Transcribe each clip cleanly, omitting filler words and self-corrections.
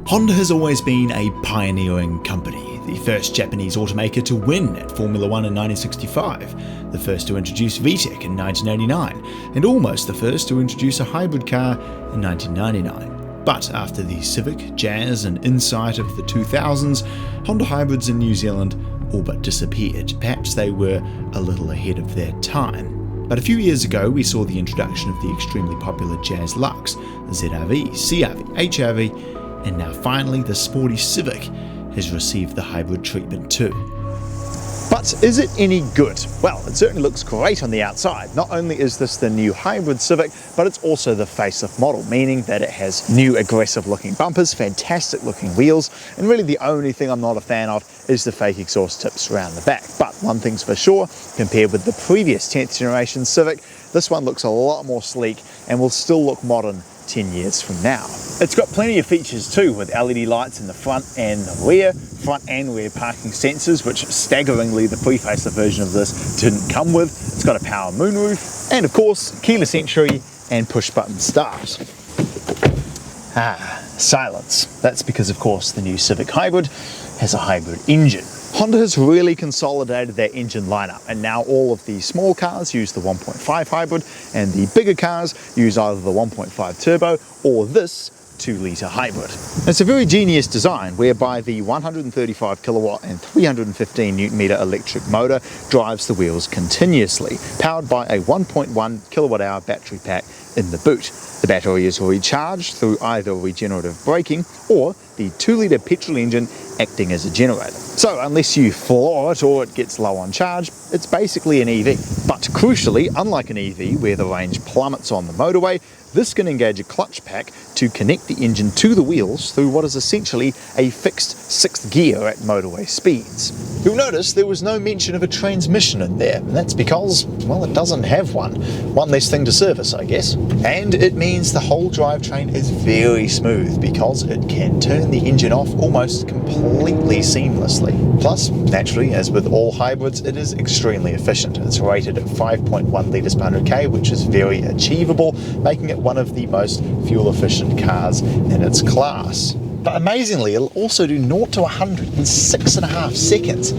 Honda has always been a pioneering company, the first Japanese automaker to win at Formula One in 1965, the first to introduce VTEC in 1989, and almost the first to introduce a hybrid car in 1999. But after the Civic, Jazz and Insight of the 2000s, Honda hybrids in New Zealand all but disappeared. Perhaps they were a little ahead of their time. But a few years ago we saw the introduction of the extremely popular Jazz Lux, the ZRV, CRV, HRV, and now finally the sporty Civic has received the hybrid treatment too. But is it any good? Well, it certainly looks great on the outside. Not only is this the new hybrid Civic, but it's also the facelift model, meaning that it has new aggressive looking bumpers, fantastic looking wheels, and really the only thing I'm not a fan of is the fake exhaust tips around the back. But one thing's for sure, compared with the previous 10th generation Civic, this one looks a lot more sleek and will still look modern 10 years from now. It's got plenty of features too, with LED lights in the front and the rear, front and rear parking sensors, which staggeringly the pre-facelift version of this didn't come with. It's got a power moonroof, and of course keyless entry and push button start. Silence. That's because of course the new Civic Hybrid has a hybrid engine. Honda has really consolidated their engine lineup, and now all of the small cars use the 1.5 hybrid and the bigger cars use either the 1.5 turbo or this 2-litre hybrid. It's a very genius design whereby the 135 kilowatt and 315 newton meter electric motor drives the wheels continuously, powered by a 1.1 kilowatt hour battery pack in the boot. The battery is recharged through either regenerative braking or the 2-litre petrol engine acting as a generator. So unless you floor it or it gets low on charge, it's basically an EV. But crucially, unlike an EV where the range plummets on the motorway, this can engage a clutch pack to connect the engine to the wheels through what is essentially a fixed 6th gear at motorway speeds. You'll notice there was no mention of a transmission in there, and that's because, well, it doesn't have one. One less thing to service, I guess. And it means the whole drivetrain is very smooth because it can turn the engine off almost completely seamlessly. Plus, naturally, as with all hybrids, it is extremely efficient. It's rated at 5.1 litres per 100k, which is very achievable, making it one of the most fuel-efficient cars in its class. But amazingly, it'll also do 0 to 100 in 6.5 seconds,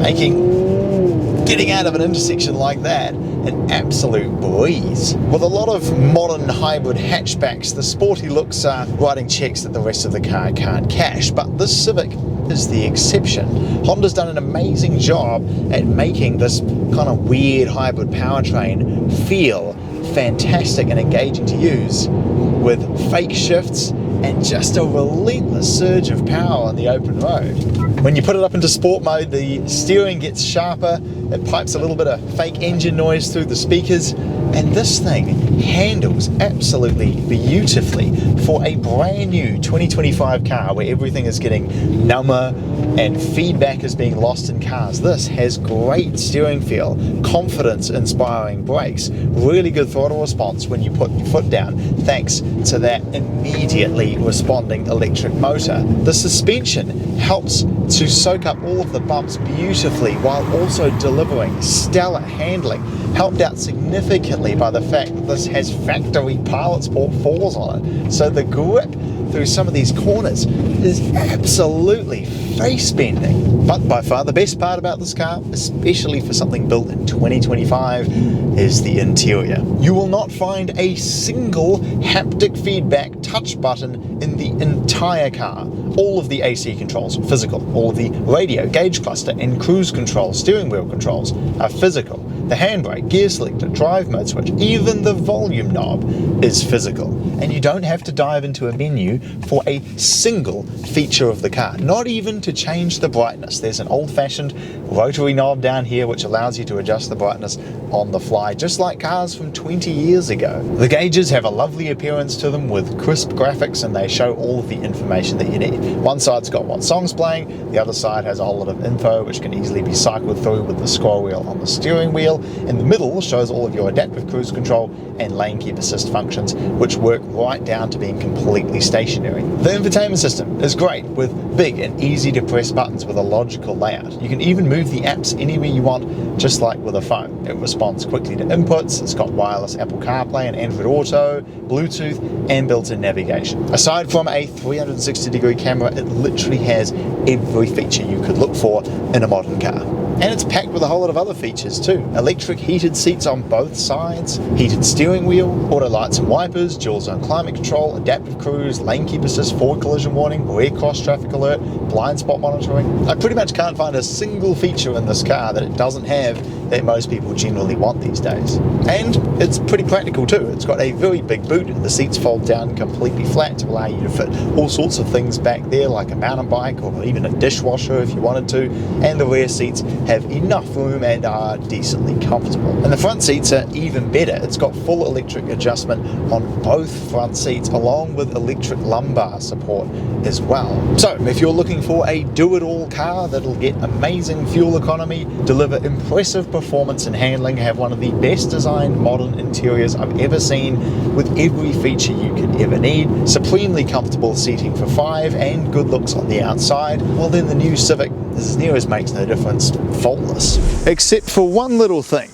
making getting out of an intersection like that an absolute breeze. With a lot of modern hybrid hatchbacks, the sporty looks are writing checks that the rest of the car can't cash, but this Civic is the exception. Honda's done an amazing job at making this kind of weird hybrid powertrain feel fantastic and engaging to use, with fake shifts and just a relentless surge of power on the open road. When you put it up into sport mode, the steering gets sharper, it pipes a little bit of fake engine noise through the speakers, and this thing handles absolutely beautifully for a brand new 2025 car where everything is getting number and feedback is being lost in cars. This has great steering feel, confidence inspiring brakes, really good throttle response when you put your foot down thanks to that immediately responding electric motor. The suspension helps to soak up all of the bumps beautifully while also delivering stellar handling, helped out significantly by the fact that this has factory pilot sport 4s on it. So the grip through some of these corners is absolutely face-bending. But by far the best part about this car, especially for something built in 2025, is the interior. You will not find a single haptic feedback touch button in the entire car. All of the AC controls are physical. All of the radio, gauge cluster, and cruise control steering wheel controls are physical. The handbrake, gear selector, drive mode switch, even the volume knob is physical. And you don't have to dive into a menu for a single feature of the car, not even to change the brightness. There's an old-fashioned rotary knob down here which allows you to adjust the brightness on the fly, just like cars from 20 years ago. The gauges have a lovely appearance to them with crisp graphics, and they show all of the information that you need. One side's got what song's playing, the other side has a whole lot of info which can easily be cycled through with the scroll wheel on the steering wheel. wheel, and the middle shows all of your adaptive cruise control and lane keep assist functions, which work right down to being completely stationary. The infotainment system is great, with big and easy to press buttons with a logical layout. You can even move the apps anywhere you want, just like with a phone. It responds quickly to inputs, it's got wireless Apple CarPlay and Android Auto, Bluetooth, and built-in navigation. Aside from a 360-degree camera, it literally has every feature you could look for in a modern car. And it's packed with a whole lot of other features too. Electric heated seats on both sides, heated steering wheel, auto lights and wipers, dual zone climate control, adaptive cruise, lane keep assist, forward collision warning, rear cross traffic alert, blind spot monitoring. I pretty much can't find a single feature in this car that it doesn't have that most people generally want these days. And it's pretty practical too. It's got a very big boot, the seats fold down completely flat to allow you to fit all sorts of things back there, like a mountain bike or even a dishwasher if you wanted to, and the rear seats have enough room and are decently comfortable. And the front seats are even better. It's got full electric adjustment on both front seats, along with electric lumbar support as well. So if you're looking for a do-it-all car that'll get amazing fuel economy, deliver impressive performance and handling, have one of the best designed modern interiors I've ever seen, with every feature you could ever need, supremely comfortable seating for 5, and good looks on the outside, well then the new Civic, as near as makes no difference, faultless. Except for one little thing,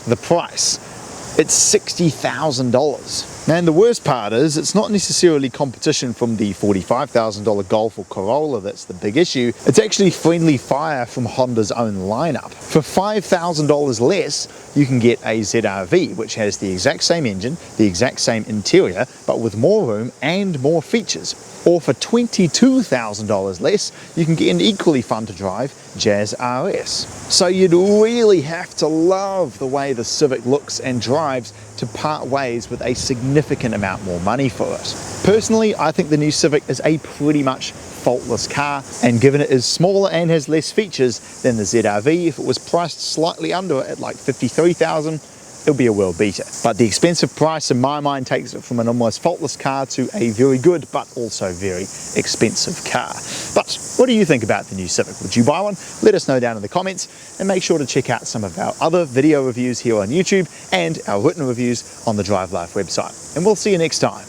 the price. It's $60,000. And the worst part is, it's not necessarily competition from the $45,000 Golf or Corolla that's the big issue. It's actually friendly fire from Honda's own lineup. For $5,000 less, you can get a ZR-V, which has the exact same engine, the exact same interior, but with more room and more features. Or for $22,000 less, you can get an equally fun to drive Jazz RS. So you'd really have to love the way the Civic looks and drives to part ways with a significant amount more money for it. Personally, I think the new Civic is a pretty much faultless car, and given it is smaller and has less features than the ZR-V, if it was priced slightly under it at like $53,000, it'll be a world beater. But the expensive price in my mind takes it from an almost faultless car to a very good but also very expensive car. But what do you think about the new Civic? Would you buy one? Let us know down in the comments, and make sure to check out some of our other video reviews here on YouTube and our written reviews on the DriveLife website. And we'll see you next time.